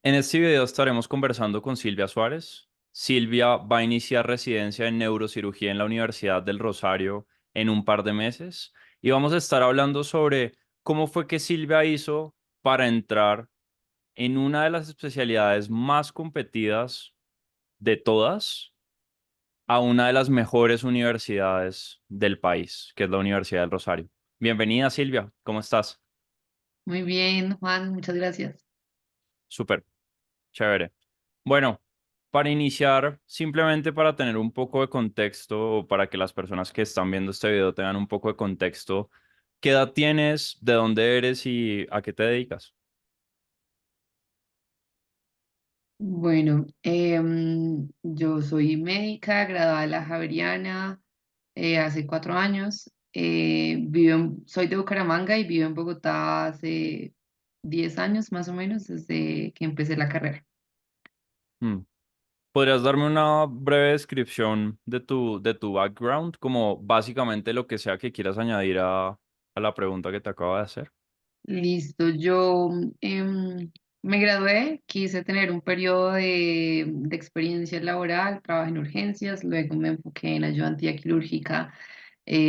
En este video estaremos conversando con Silvia Suárez. Silvia va a iniciar residencia en neurocirugía en la Universidad del Rosario en un par de meses y vamos a estar hablando sobre cómo fue que Silvia hizo para entrar en una de las especialidades más competidas de todas a una de las mejores universidades del país, que es la Universidad del Rosario. Bienvenida, Silvia, ¿cómo estás? Muy bien, Juan, muchas gracias. Súper. Chévere. Bueno, para iniciar, simplemente para tener un poco de contexto o para que las personas que están viendo este video tengan un poco de contexto, ¿qué edad tienes? ¿De dónde eres y a qué te dedicas? Bueno, yo soy médica, graduada de la Javeriana hace 4 años. Soy de Bucaramanga y vivo en Bogotá hace 10 años más o menos, desde que empecé la carrera. Mm. ¿Podrías darme una breve descripción de tu background, como básicamente lo que sea que quieras añadir a la pregunta que te acabo de hacer? Listo, yo me gradué, quise tener un periodo de experiencia laboral, trabajé en urgencias, luego me enfoqué en ayudantía quirúrgica,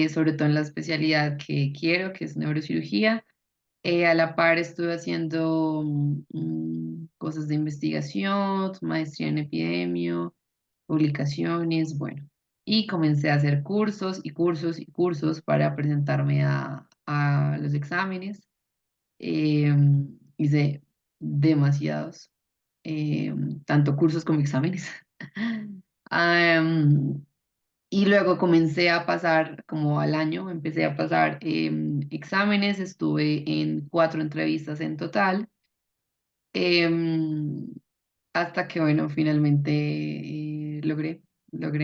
sobre todo en la especialidad que quiero, que es neurocirugía. A la par estuve haciendo cosas de investigación, maestría en epidemio, publicaciones, bueno, y comencé a hacer cursos y cursos y cursos para presentarme a los exámenes. Hice demasiados, tanto cursos como exámenes. Am, y luego comencé a pasar, como al año, empecé a pasar exámenes, estuve en 4 entrevistas en total, em, hasta que, bueno, finalmente logré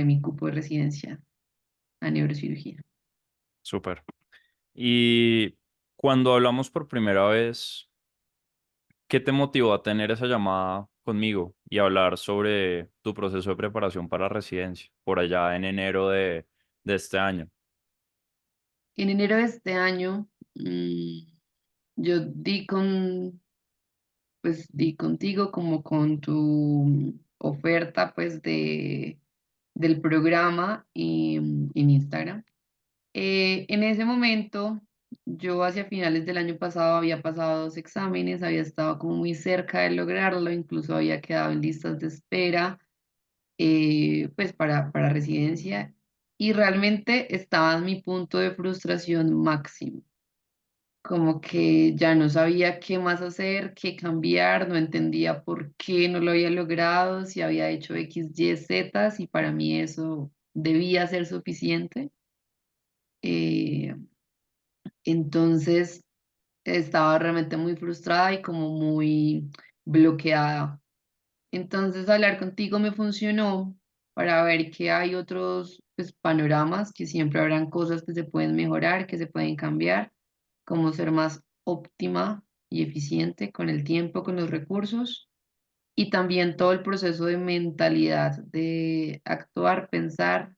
mi cupo de residencia a neurocirugía. Súper. Y cuando hablamos por primera vez, ¿qué te motivó a tener esa llamada conmigo y hablar sobre tu proceso de preparación para residencia por allá en enero de este año? En enero de este año, yo di contigo como con tu oferta pues del programa en Instagram. En ese momento, yo hacia finales del año pasado había pasado 2 exámenes, había estado como muy cerca de lograrlo, incluso había quedado en listas de espera pues para residencia y realmente estaba en mi punto de frustración máximo, como que ya no sabía qué más hacer, qué cambiar, no entendía por qué no lo había logrado, si había hecho X, Y, Z, y para mí eso debía ser suficiente. Eh, entonces estaba realmente muy frustrada y como muy bloqueada. Entonces hablar contigo me funcionó para ver que hay otros pues, panoramas, que siempre habrán cosas que se pueden mejorar, que se pueden cambiar, como ser más óptima y eficiente con el tiempo, con los recursos y también todo el proceso de mentalidad, de actuar, pensar,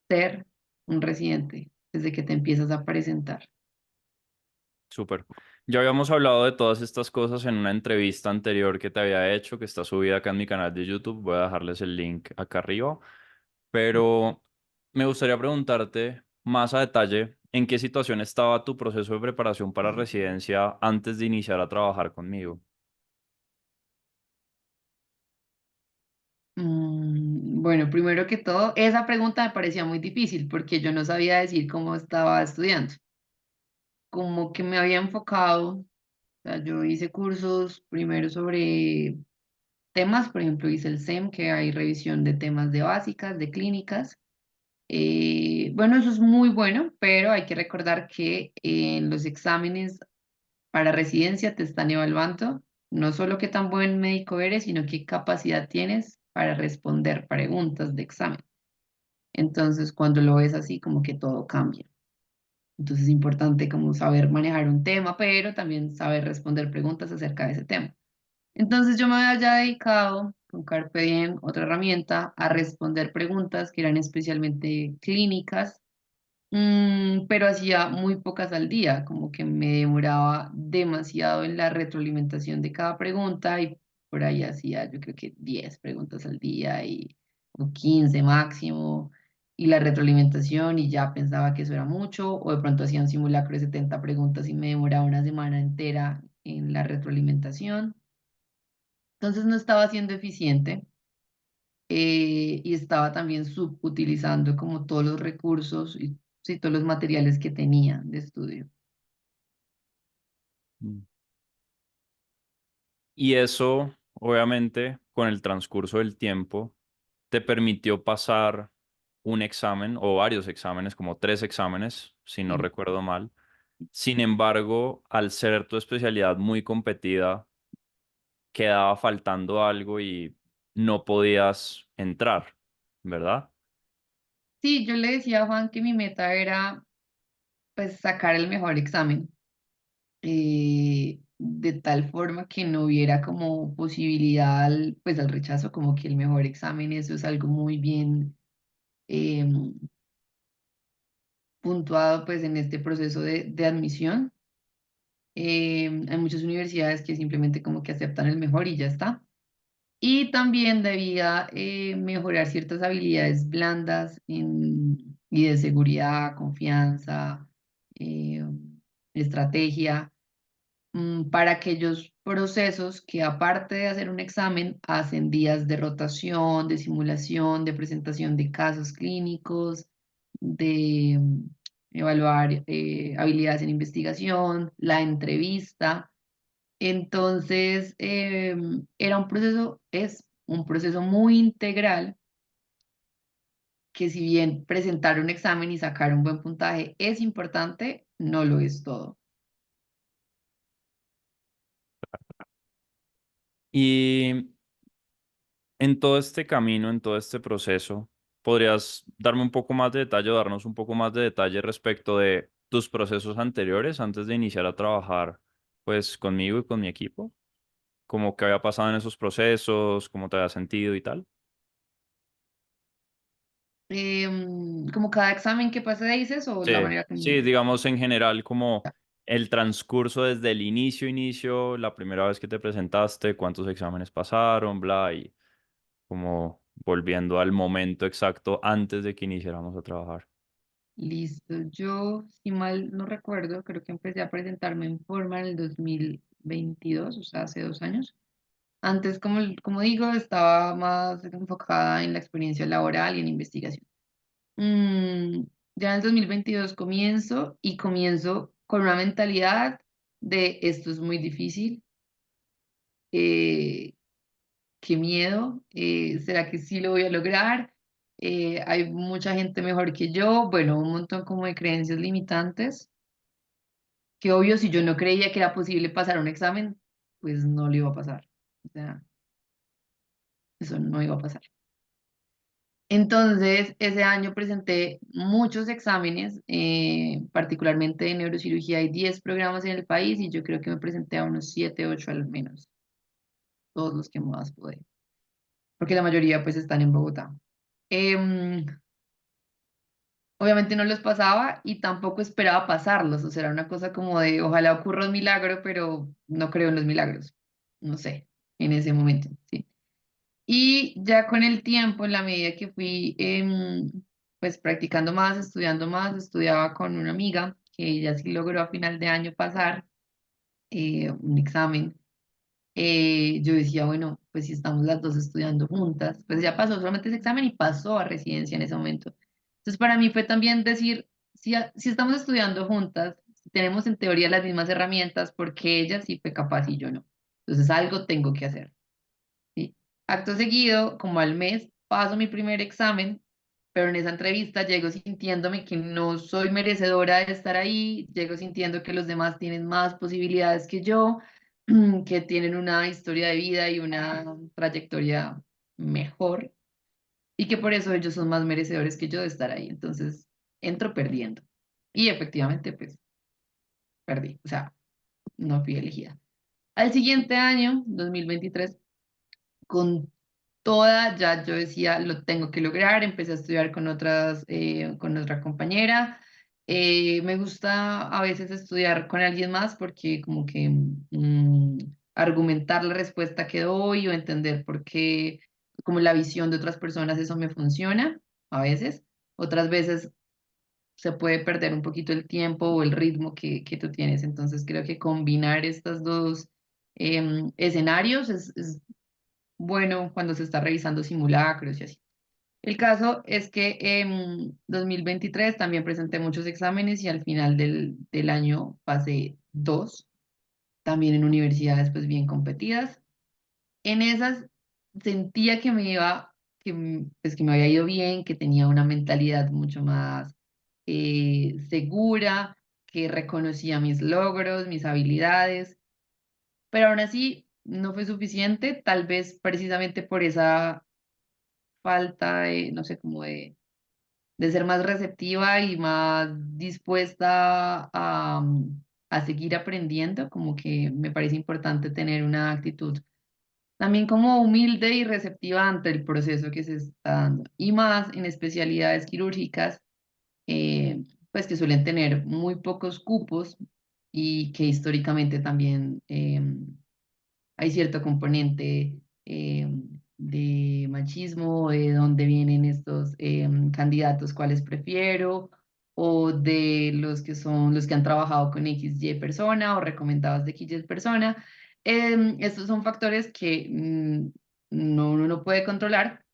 ser un residente desde que te empiezas a presentar. Súper. Ya habíamos hablado de todas estas cosas en una entrevista anterior que te había hecho, que está subida acá en mi canal de YouTube. Voy a dejarles el link acá arriba. Pero me gustaría preguntarte más a detalle en qué situación estaba tu proceso de preparación para residencia antes de iniciar a trabajar conmigo. Bueno, primero que todo, esa pregunta me parecía muy difícil porque yo no sabía decir cómo estaba estudiando. Como que me había enfocado, o sea, yo hice cursos primero sobre temas, por ejemplo, hice el SEM, que hay revisión de temas de básicas, de clínicas. Bueno, eso es muy bueno, pero hay que recordar que en los exámenes para residencia te están evaluando no solo qué tan buen médico eres, sino qué capacidad tienes para responder preguntas de examen. Entonces, cuando lo ves así, como que todo cambia. Entonces, es importante como saber manejar un tema, pero también saber responder preguntas acerca de ese tema. Entonces, yo me había dedicado con Carpe Diem, otra herramienta, a responder preguntas que eran especialmente clínicas pero hacía muy pocas al día, como que me demoraba demasiado en la retroalimentación de cada pregunta y por ahí hacía yo creo que 10 preguntas al día o 15 máximo y la retroalimentación y ya pensaba que eso era mucho o de pronto hacía un simulacro de 70 preguntas y me demoraba una semana entera en la retroalimentación. Entonces no estaba siendo eficiente y estaba también subutilizando como todos los recursos y sí, todos los materiales que tenía de estudio. Mm. Y eso, obviamente, con el transcurso del tiempo, te permitió pasar un examen o varios exámenes, como 3 exámenes, si no Sí, recuerdo mal. Sin embargo, al ser tu especialidad muy competida, quedaba faltando algo y no podías entrar, ¿verdad? sí, yo le decía a Juan que mi meta era pues sacar el mejor examen, de tal forma que no hubiera como posibilidad pues al rechazo, como que el mejor examen, eso es algo muy bien em, puntuado pues en este proceso de admisión. Hay muchas universidades que simplemente como que aceptan el mejor y ya está. Y también debía mejorar ciertas habilidades blandas y de seguridad, confianza, eh, estrategia, para aquellos procesos que aparte de hacer un examen, hacen días de rotación, de simulación, de presentación de casos clínicos, de evaluar habilidades en investigación, la entrevista. Entonces, era un proceso, es un proceso muy integral que si bien presentar un examen y sacar un buen puntaje es importante, no lo es todo. Y en todo este camino, en todo este proceso, ¿podrías darme un poco más de detalle o darnos un poco más de detalle respecto de tus procesos anteriores antes de iniciar a trabajar, pues, conmigo y con mi equipo? ¿Cómo que había pasado en esos procesos? ¿Cómo te había sentido y tal? Como cada examen que pase, dices, o la Sí, manera que... sí, digamos en general como el transcurso desde el inicio, la primera vez que te presentaste, cuántos exámenes pasaron, bla, y como volviendo al momento exacto antes de que iniciáramos a trabajar. Listo. Yo, si mal no recuerdo, creo que empecé a presentarme en forma en el 2022, o sea, hace 2 años. Antes, como digo, estaba más enfocada en la experiencia laboral y en investigación. Mm, ya en el 2022 comienzo con una mentalidad de esto es muy difícil, eh, qué miedo, ¿será que sí lo voy a lograr? Hay mucha gente mejor que yo, bueno, un montón como de creencias limitantes, que obvio si yo no creía que era posible pasar un examen, pues no lo iba a pasar. O sea, eso no iba a pasar. Entonces, ese año presenté muchos exámenes, particularmente de neurocirugía. Hay 10 programas en el país y yo creo que me presenté a unos 7, 8 al menos, todos los que más pude, porque la mayoría pues están en Bogotá. Em, Obviamente no los pasaba y tampoco esperaba pasarlos, o sea, era una cosa como de ojalá ocurra un milagro, pero no creo en los milagros, no sé, en ese momento, sí. Y ya con el tiempo, en la medida que fui pues practicando más, estudiando más, estudiaba con una amiga que ella sí logró a final de año pasar un examen. Yo decía, bueno, pues si estamos las dos estudiando juntas, pues ya pasó solamente ese examen y pasó a residencia en ese momento. Entonces para mí fue también decir, si estamos estudiando juntas, si tenemos en teoría las mismas herramientas, porque ella sí fue capaz y yo no. Entonces algo tengo que hacer. ¿Sí? Acto seguido, como al mes, paso mi primer examen, pero en esa entrevista llego sintiéndome que no soy merecedora de estar ahí, llego sintiendo que los demás tienen más posibilidades que yo, que tienen una historia de vida y una trayectoria mejor, y que por eso ellos son más merecedores que yo de estar ahí. Entonces, entro perdiendo. Y efectivamente, pues, perdí, o sea, no fui elegida. Al siguiente año, 2023, con toda, ya yo decía, lo tengo que lograr, empecé a estudiar con otra compañera, Me gusta a veces estudiar con alguien más porque como que argumentar la respuesta que doy o entender por qué, como la visión de otras personas, eso me funciona a veces. Otras veces se puede perder un poquito el tiempo o el ritmo que tú tienes. Entonces creo que combinar estos dos escenarios es bueno cuando se está revisando simulacros y así. El caso es que en 2023 también presenté muchos exámenes y al final del año pasé dos, también en universidades pues bien competidas. En esas sentía que me iba, pues que me había ido bien, que tenía una mentalidad mucho más segura, que reconocía mis logros, mis habilidades, pero aún así no fue suficiente, tal vez precisamente por esa falta de, no sé, como de ser más receptiva y más dispuesta a seguir aprendiendo, como que me parece importante tener una actitud también como humilde y receptiva ante el proceso que se está dando. Y más en especialidades quirúrgicas, pues que suelen tener muy pocos cupos y que históricamente también hay cierto componente de machismo, de dónde vienen estos candidatos, cuáles prefiero, o de los que son los que han trabajado con XY persona o recomendados de XY persona. Estos son factores que no, uno no puede controlar,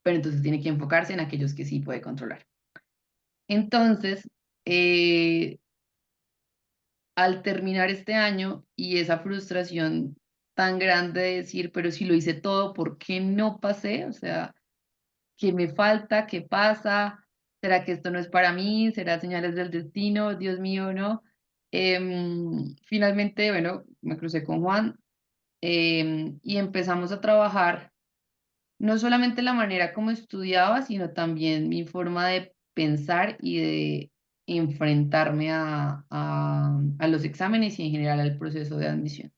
pero entonces tiene que enfocarse en aquellos que sí puede controlar. Entonces, eh, al terminar este año y esa frustración tan grande de decir, pero si lo hice todo, ¿por qué no pasé? O sea, ¿qué me falta? ¿Qué pasa? ¿Será que esto no es para mí? ¿Será señales del destino? Dios mío, ¿no? Finalmente, bueno, me crucé con Juan y empezamos a trabajar no solamente la manera como estudiaba, sino también mi forma de pensar y de enfrentarme a los exámenes y en general al proceso de admisión.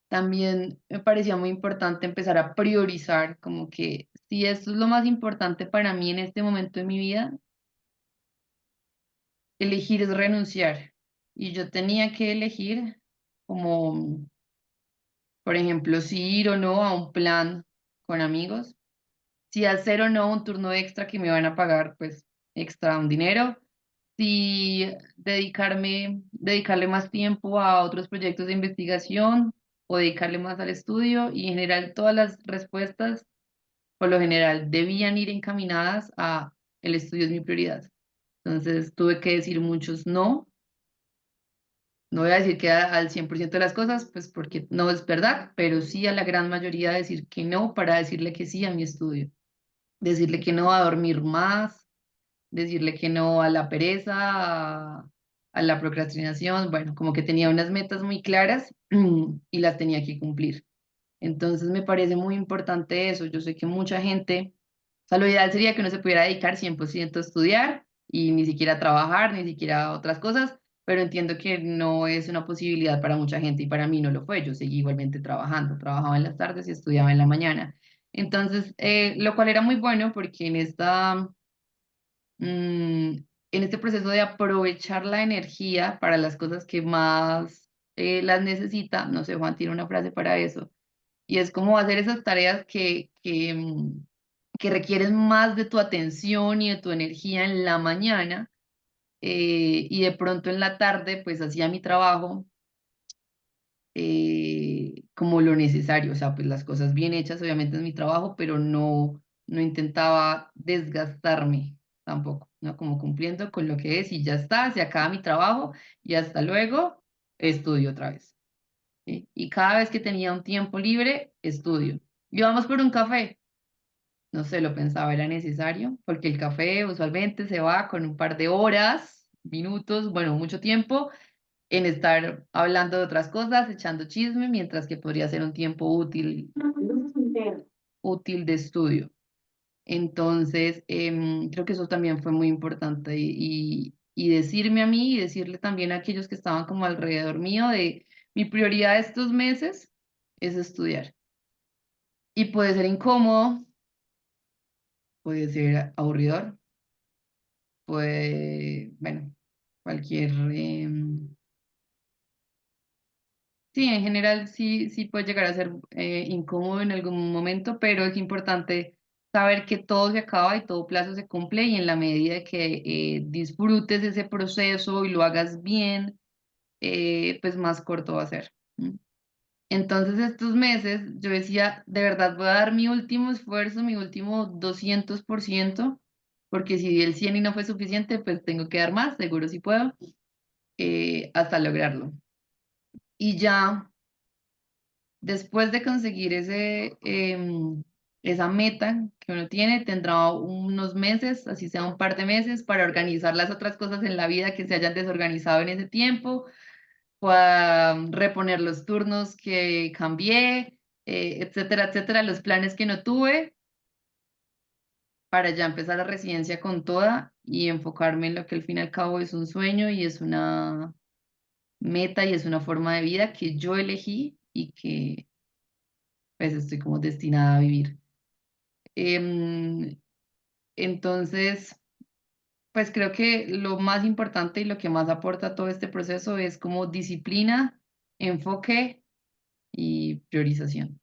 También me parecía muy importante empezar a priorizar, como que si esto es lo más importante para mí en este momento de mi vida, elegir es renunciar. Y yo tenía que elegir como, por ejemplo, si ir o no a un plan con amigos, si hacer o no un turno extra que me van a pagar, pues extra un dinero, si dedicarle más tiempo a otros proyectos de investigación o dedicarle más al estudio y en general todas las respuestas, por lo general, debían ir encaminadas a el estudio es mi prioridad. Entonces tuve que decir muchos no. No voy a decir que al 100% de las cosas, pues porque no es verdad, pero sí a la gran mayoría decir que no para decirle que sí a mi estudio, decirle que no a dormir más, decirle que no a la pereza, a la procrastinación, bueno, como que tenía unas metas muy claras y las tenía que cumplir. Entonces me parece muy importante eso. Yo sé que mucha gente, o sea, lo ideal sería que uno se pudiera dedicar 100% a estudiar y ni siquiera a trabajar, ni siquiera a otras cosas, pero entiendo que no es una posibilidad para mucha gente y para mí no lo fue. Yo seguí igualmente trabajando, trabajaba en las tardes y estudiaba en la mañana. Entonces, lo cual era muy bueno porque en este proceso de aprovechar la energía para las cosas que más las necesita, no sé, Juan tiene una frase para eso, y es como hacer esas tareas que requieren más de tu atención y de tu energía en la mañana, y de pronto en la tarde, pues hacía mi trabajo como lo necesario, o sea, pues las cosas bien hechas, obviamente es mi trabajo, pero no, no intentaba desgastarme tampoco, ¿no? Como cumpliendo con lo que es y ya está, se acaba mi trabajo y hasta luego estudio otra vez. ¿Sí? Y cada vez que tenía un tiempo libre, estudio. Y vamos por un café. No sé, lo pensaba, era necesario, porque el café usualmente se va con un par de horas, minutos, bueno, mucho tiempo en estar hablando de otras cosas, echando chisme, mientras que podría ser un tiempo útil de estudio. Entonces, creo que eso también fue muy importante y decirme a mí y decirle también a aquellos que estaban como alrededor mío de mi prioridad estos meses es estudiar. Y puede ser incómodo, puede ser aburridor, puede, bueno, cualquier, sí, en general sí, sí puede llegar a ser incómodo en algún momento, pero es importante saber que todo se acaba y todo plazo se cumple y en la medida de que disfrutes ese proceso y lo hagas bien, pues más corto va a ser. ¿M? Entonces estos meses yo decía, de verdad voy a dar mi último esfuerzo, mi último 200%, porque si di el 100 y no fue suficiente, pues tengo que dar más, seguro si puedo, hasta lograrlo. Y ya después de conseguir esa meta que uno tiene, tendrá unos meses, así sea un par de meses, para organizar las otras cosas en la vida que se hayan desorganizado en ese tiempo, para reponer los turnos que cambié, etcétera, etcétera, los planes que no tuve, para ya empezar la residencia con toda y enfocarme en lo que al fin y al cabo es un sueño y es una meta y es una forma de vida que yo elegí y que pues estoy como destinada a vivir. Em, entonces, pues creo que lo más importante y lo que más aporta a todo este proceso es como disciplina, enfoque y priorización.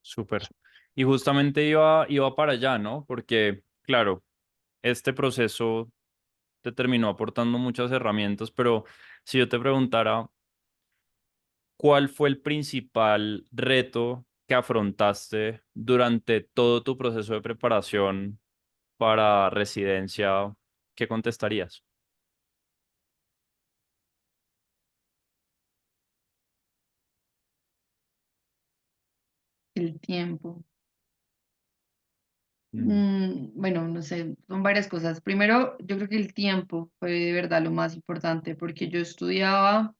Súper. Y justamente iba para allá, ¿no? Porque, claro, este proceso te terminó aportando muchas herramientas, pero si yo te preguntara, ¿cuál fue el principal reto que afrontaste durante todo tu proceso de preparación para residencia? ¿Qué contestarías? El tiempo. Mm, Bueno, no sé, son varias cosas. Primero, yo creo que el tiempo fue de verdad lo más importante porque yo estudiaba,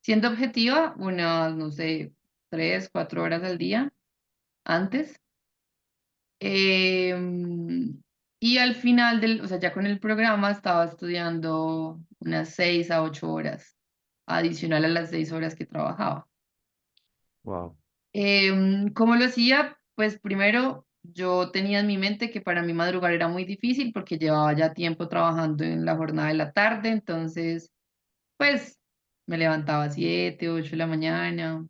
siendo objetiva, unas, no sé, 3, 4 horas al día antes. Y al final o sea, ya con el programa estaba estudiando unas 6 a 8 horas, adicional a las 6 horas que trabajaba. wow, ¿Cómo lo hacía? Pues primero yo tenía en mi mente que para mí madrugar era muy difícil porque llevaba ya tiempo trabajando en la jornada de la tarde, entonces pues me levantaba a 7, 8 de la mañana.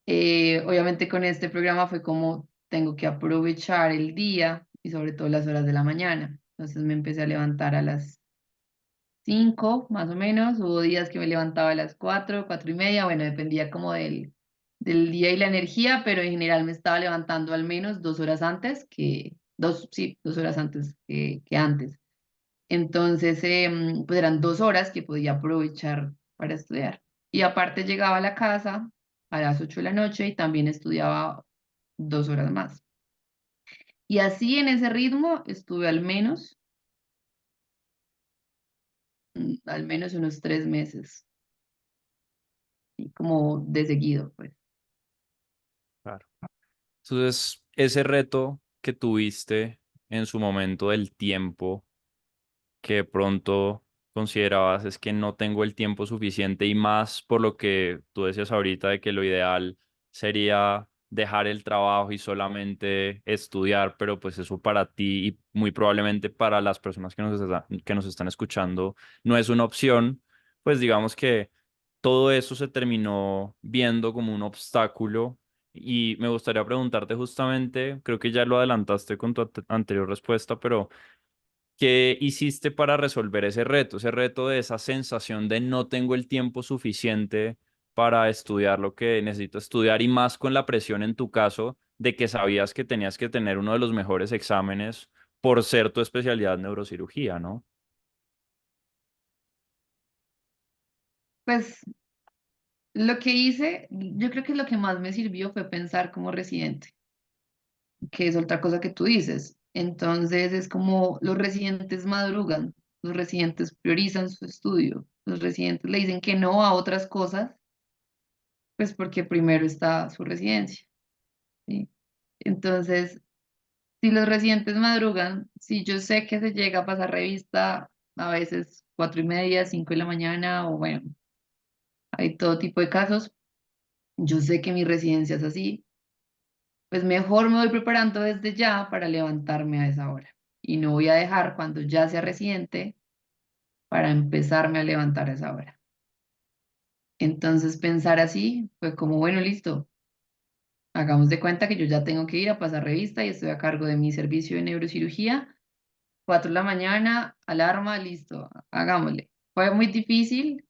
Obviamente con este programa fue como tengo que aprovechar el día y sobre todo las horas de la mañana. Entonces me empecé a levantar a las 5 más o menos. Hubo días que me levantaba a las 4, 4:30. Bueno, dependía como del día y la energía, pero en general me estaba levantando al menos 2 horas antes sí, 2 horas antes que antes. Entonces, pues eran 2 horas que podía aprovechar para estudiar. Y aparte llegaba a la casa a las 8 de la noche y también estudiaba 2 horas más. Y así en ese ritmo estuve al menos unos 3 meses, y como de seguido, pues. claro. Entonces, ese reto que tuviste en su momento del tiempo, que de pronto considerabas es que no tengo el tiempo suficiente y más por lo que tú decías ahorita de que lo ideal sería dejar el trabajo y solamente estudiar, pero pues eso para ti y muy probablemente para las personas que nos están escuchando no es una opción, pues digamos que todo eso se terminó viendo como un obstáculo. Y me gustaría preguntarte justamente, creo que ya lo adelantaste con tu anterior respuesta, pero ¿qué hiciste para resolver ese reto de esa sensación de no tengo el tiempo suficiente para estudiar lo que necesito estudiar y más con la presión en tu caso de que sabías que tenías que tener uno de los mejores exámenes por ser tu especialidad neurocirugía, ¿no? Pues lo que hice, yo creo que lo que más me sirvió fue pensar como residente, que es otra cosa que tú dices. Entonces es como los residentes madrugan, los residentes priorizan su estudio, los residentes le dicen que no a otras cosas, pues porque primero está su residencia, ¿sí? Entonces, si los residentes madrugan, si yo sé que se llega a pasar revista a veces 4:30, 5 de la mañana, o bueno, hay todo tipo de casos, yo sé que mi residencia es así, pues mejor me voy preparando desde ya para levantarme a esa hora. Y no voy a dejar cuando ya sea residente para empezarme a levantar a esa hora. Entonces pensar así fue como, bueno, listo, hagamos de cuenta que yo ya tengo que ir a pasar revista y estoy a cargo de mi servicio de neurocirugía. 4 de la mañana, alarma, listo, hagámosle. Fue muy difícil,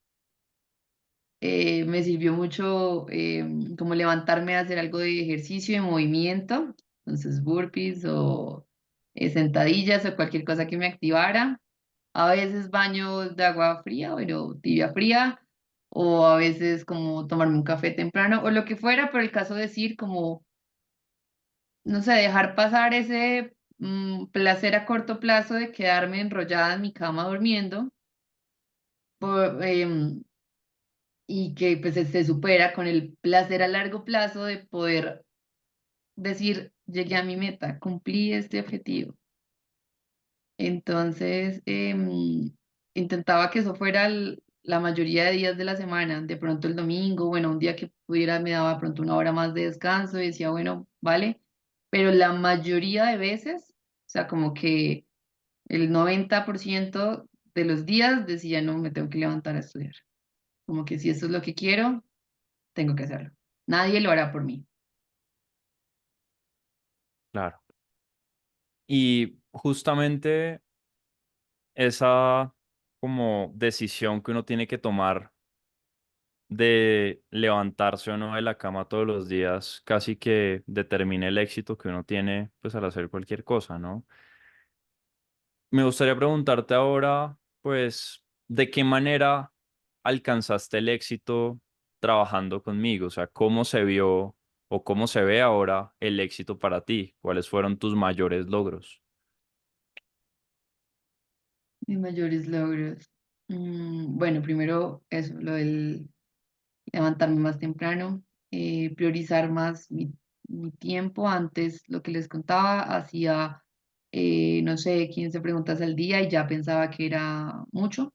me sirvió mucho como levantarme a hacer algo de ejercicio, de movimiento, entonces burpees o sentadillas o cualquier cosa que me activara. A veces baño de agua fría, bueno, tibia fría, o a veces como tomarme un café temprano o lo que fuera, pero el caso de decir como, no sé, dejar pasar ese placer a corto plazo de quedarme enrollada en mi cama durmiendo por, y que pues se supera con el placer a largo plazo de poder decir, llegué a mi meta, cumplí este objetivo. Entonces, intentaba que eso fuera la mayoría de días de la semana, de pronto el domingo, bueno, un día que pudiera me daba pronto una hora más de descanso y decía, bueno, vale, pero la mayoría de veces, o sea, como que el 90% de los días decía, no, me tengo que levantar a estudiar. Como que si esto es lo que quiero, tengo que hacerlo. Nadie lo hará por mí. Claro. Y justamente esa como decisión que uno tiene que tomar de levantarse o no de la cama todos los días casi que determina el éxito que uno tiene pues al hacer cualquier cosa, ¿no? Me gustaría preguntarte ahora, pues, ¿de qué manera alcanzaste el éxito trabajando conmigo? O sea, ¿cómo se vio o cómo se ve ahora el éxito para ti? ¿Cuáles fueron tus mayores logros? Mis mayores logros. Bueno, primero eso, lo del levantarme más temprano, priorizar más mi tiempo. Antes, lo que les contaba, hacía, no sé, 15 preguntas al día y ya pensaba que era mucho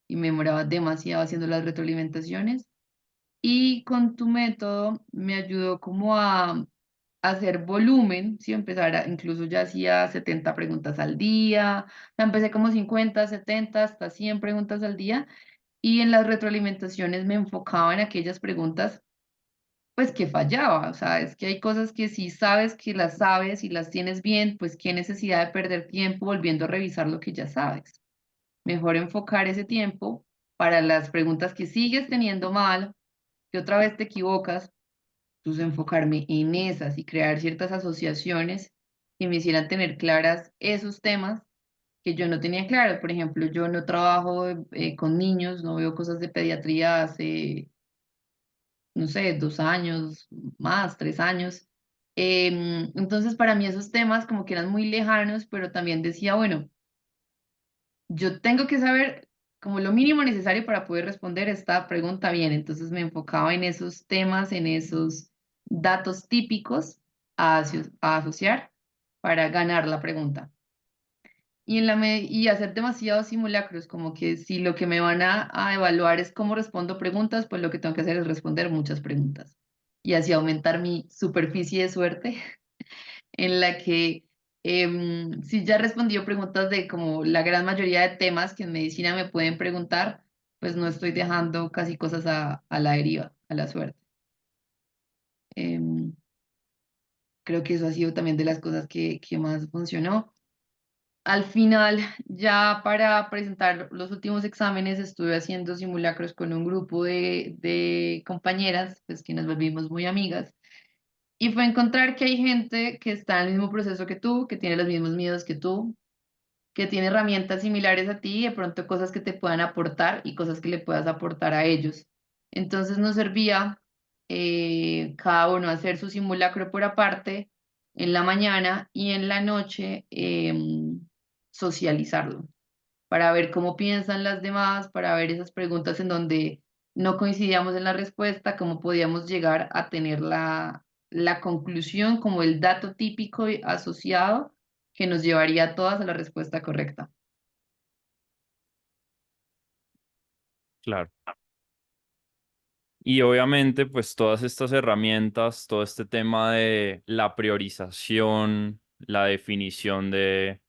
y me demoraba demasiado haciendo las retroalimentaciones. Y con tu método me ayudó como a hacer volumen, si empezar incluso ya hacía 70 preguntas al día, o sea, empecé como 50, 70, hasta 100 preguntas al día y en las retroalimentaciones me enfocaba en aquellas preguntas pues que fallaba, o sea, es que hay cosas que si sabes que las sabes y las tienes bien, pues qué necesidad de perder tiempo volviendo a revisar lo que ya sabes. Mejor enfocar ese tiempo para las preguntas que sigues teniendo mal, que otra vez te equivocas, pues enfocarme en esas y crear ciertas asociaciones que me hicieran tener claras esos temas que yo no tenía claros. Por ejemplo, yo no trabajo con niños, no veo cosas de pediatría hace, no sé, 2 años, más, 3 años. Entonces, para mí esos temas como que eran muy lejanos, pero también decía, bueno, yo tengo que saber como lo mínimo necesario para poder responder esta pregunta bien. Entonces me enfocaba en esos temas, en esos datos típicos a asociar para ganar la pregunta. Y hacer demasiados simulacros, como que si lo que me van a evaluar es cómo respondo preguntas, pues lo que tengo que hacer es responder muchas preguntas. Y así aumentar mi superficie de suerte en la que si ya respondió preguntas de como la gran mayoría de temas que en medicina me pueden preguntar, pues no estoy dejando casi cosas a la deriva, a la suerte. Em, Creo que eso ha sido también de las cosas que más funcionó. Al final, ya para presentar los últimos exámenes, estuve haciendo simulacros con un grupo de compañeras, pues que nos volvimos muy amigas. Y fue encontrar que hay gente que está en el mismo proceso que tú, que tiene los mismos miedos que tú, que tiene herramientas similares a ti, y de pronto cosas que te puedan aportar y cosas que le puedas aportar a ellos. Entonces nos servía cada uno hacer su simulacro por aparte en la mañana y en la noche socializarlo para ver cómo piensan las demás, para ver esas preguntas en donde no coincidíamos en la respuesta, cómo podíamos llegar a tener la conclusión como el dato típico y asociado que nos llevaría a todas a la respuesta correcta. Claro. Y obviamente, pues todas estas herramientas, todo este tema de la priorización, la definición de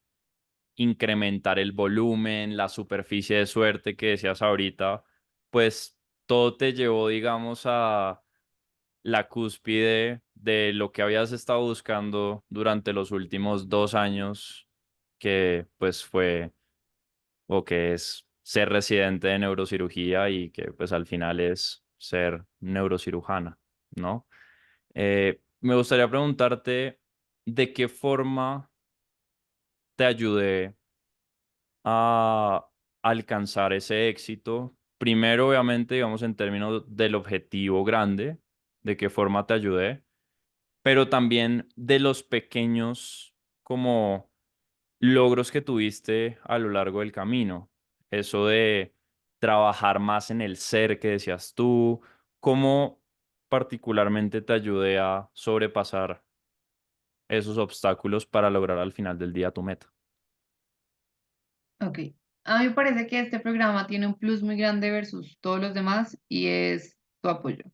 incrementar el volumen, la superficie de suerte que decías ahorita, pues todo te llevó, digamos, a la cúspide de lo que habías estado buscando durante los últimos 2 años, que pues fue o que es ser residente de neurocirugía y que pues al final es ser neurocirujana, ¿no? Me gustaría preguntarte de qué forma te ayudé a alcanzar ese éxito. Primero, obviamente, digamos, en términos del objetivo grande, de qué forma te ayudé, pero también de los pequeños como logros que tuviste a lo largo del camino. Eso de trabajar más en el ser que decías tú, cómo particularmente te ayudé a sobrepasar esos obstáculos para lograr al final del día tu meta. Ok. A mí me parece que este programa tiene un plus muy grande versus todos los demás y es tu apoyo.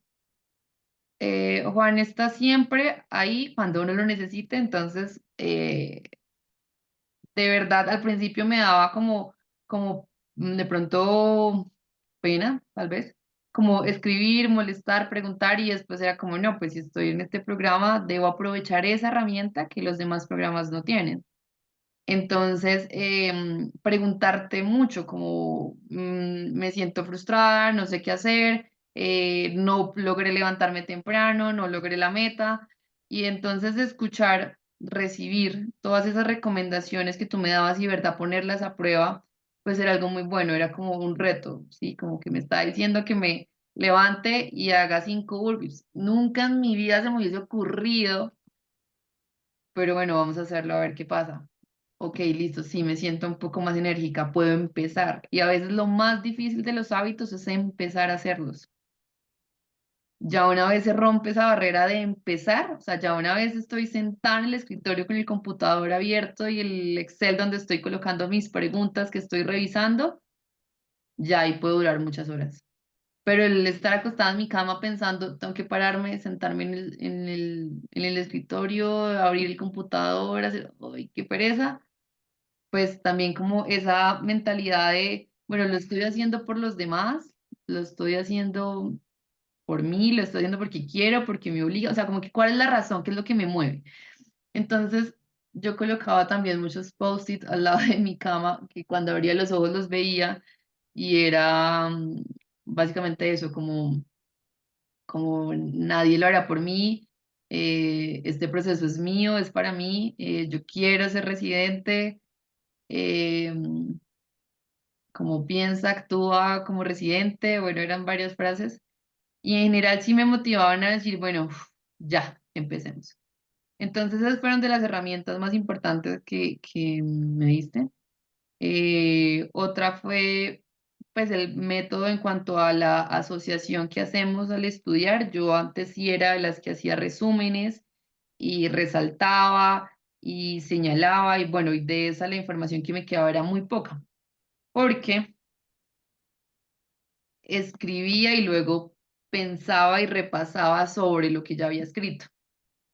Juan está siempre ahí cuando uno lo necesite, entonces de verdad al principio me daba como de pronto pena, tal vez, como escribir, molestar, preguntar y después era como, no, pues si estoy en este programa, debo aprovechar esa herramienta que los demás programas no tienen. Entonces, preguntarte mucho, como me siento frustrada, no sé qué hacer, no logré levantarme temprano, no logré la meta, y entonces escuchar, recibir todas esas recomendaciones que tú me dabas y, verdad, ponerlas a prueba, pues era algo muy bueno, era como un reto, ¿sí? Como que me está diciendo que me levante y haga 5 burpees. Nunca en mi vida se me hubiese ocurrido, pero bueno, vamos a hacerlo a ver qué pasa. Ok, listo, sí, me siento un poco más enérgica, puedo empezar. Y a veces lo más difícil de los hábitos es empezar a hacerlos. Ya una vez se rompe esa barrera de empezar, o sea, ya una vez estoy sentada en el escritorio con el computador abierto y el Excel donde estoy colocando mis preguntas que estoy revisando, ya ahí puedo durar muchas horas. Pero el estar acostada en mi cama pensando, tengo que pararme, sentarme en el escritorio, abrir el computador, hacer, ¡ay, qué pereza! Pues también como esa mentalidad de, bueno, lo estoy haciendo por los demás, lo estoy haciendo por mí, lo estoy haciendo porque quiero, porque me obliga, o sea, como que cuál es la razón, qué es lo que me mueve. Entonces, yo colocaba también muchos post-it al lado de mi cama, que cuando abría los ojos los veía y era básicamente eso, como nadie lo hará por mí, este proceso es mío, es para mí, yo quiero ser residente. eh, como piensa, actúa como residente, bueno, eran varias frases, y en general sí me motivaban a decir, bueno, ya, empecemos. Entonces esas fueron de las herramientas más importantes que me diste. Otra fue, pues, el método en cuanto a la asociación que hacemos al estudiar. Yo antes sí era de las que hacía resúmenes y resaltaba y señalaba, y bueno, y de esa la información que me quedaba era muy poca, porque escribía y luego pensaba y repasaba sobre lo que ya había escrito.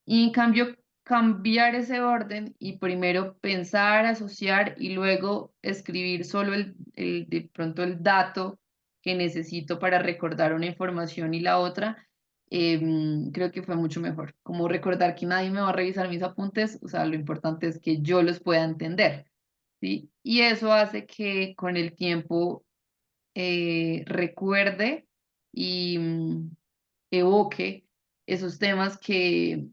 Y en cambio, cambiar ese orden y primero pensar, asociar y luego escribir solo de pronto el dato que necesito para recordar una información y la otra, creo que fue mucho mejor. Como recordar que nadie me va a revisar mis apuntes, o sea, lo importante es que yo los pueda entender, ¿sí? Y eso hace que con el tiempo recuerde y evoque esos temas que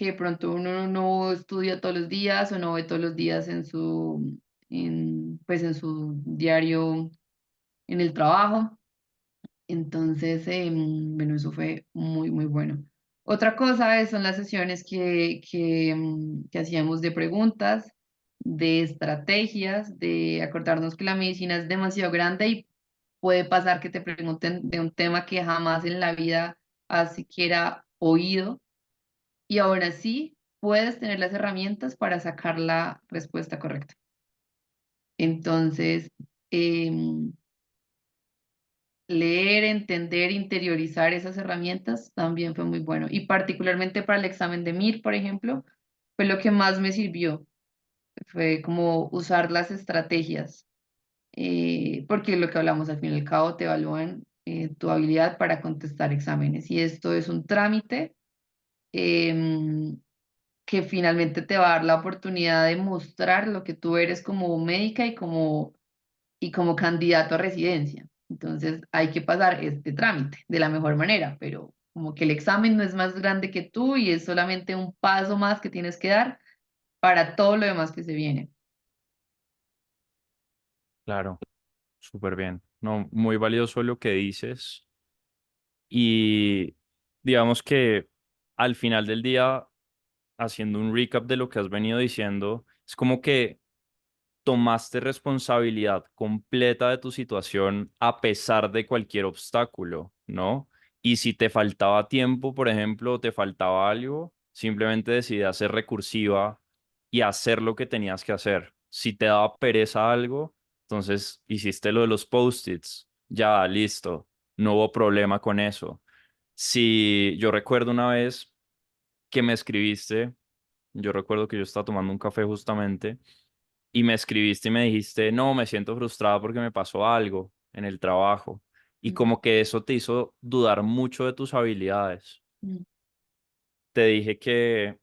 de pronto uno no estudia todos los días o no ve todos los días pues en su diario en el trabajo. Entonces, bueno, eso fue muy, muy bueno. Otra cosa son las sesiones que hacíamos de preguntas, de estrategias, de acordarnos que la medicina es demasiado grande y puede pasar que te pregunten de un tema que jamás en la vida has siquiera oído y aún así puedes tener las herramientas para sacar la respuesta correcta. Entonces, em, leer, entender, interiorizar esas herramientas también fue muy bueno. Y particularmente para el examen de MIR, por ejemplo, fue lo que más me sirvió. Fue como usar las estrategias, porque lo que hablamos al fin y al cabo te evalúan tu habilidad para contestar exámenes. Y esto es un trámite em, que finalmente te va a dar la oportunidad de mostrar lo que tú eres como médica y como candidato a residencia. Entonces hay que pasar este trámite de la mejor manera, pero como que el examen no es más grande que tú y es solamente un paso más que tienes que dar para todo lo demás que se viene. Claro, súper bien. No, muy valioso lo que dices. Y digamos que al final del día, haciendo un recap de lo que has venido diciendo, es como que tomaste responsabilidad completa de tu situación a pesar de cualquier obstáculo, ¿no? Y si te faltaba tiempo, por ejemplo, o te faltaba algo, simplemente decidías ser recursiva y hacer lo que tenías que hacer. Si te daba pereza algo, entonces hiciste lo de los post-its, ya, listo, no hubo problema con eso. Si yo recuerdo una vez que me escribiste, yo recuerdo que yo estaba tomando un café justamente y me escribiste y me dijiste, no, me siento frustrada porque me pasó algo en el trabajo. Y Mm, como que eso te hizo dudar mucho de tus habilidades. mm. Te dije que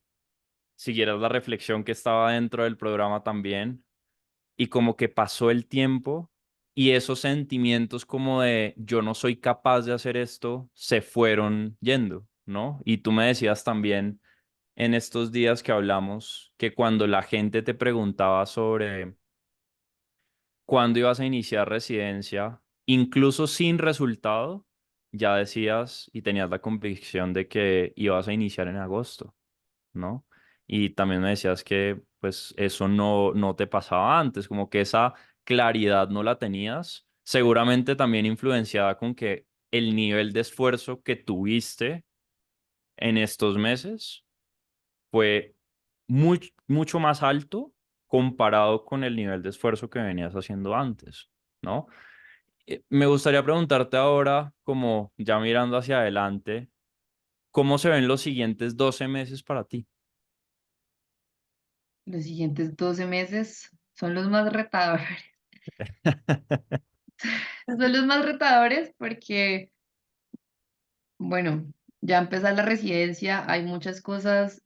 siguieras la reflexión que estaba dentro del programa también. Y como que pasó el tiempo y esos sentimientos como de yo no soy capaz de hacer esto se fueron yendo, ¿no? Y tú me decías también en estos días que hablamos que cuando la gente te preguntaba sobre cuándo ibas a iniciar residencia, incluso sin resultado, ya decías y tenías la convicción de que ibas a iniciar en agosto, ¿no? Y también me decías que pues eso no te pasaba antes, como que esa claridad no la tenías, seguramente también influenciada con que el nivel de esfuerzo que tuviste en estos meses fue mucho más alto comparado con el nivel de esfuerzo que venías haciendo antes, ¿no? Me gustaría preguntarte ahora, como ya mirando hacia adelante, ¿cómo se ven los siguientes 12 meses para ti? Los siguientes 12 meses son los más retadores. Son los más retadores porque, bueno, ya empezar la residencia, hay muchas cosas,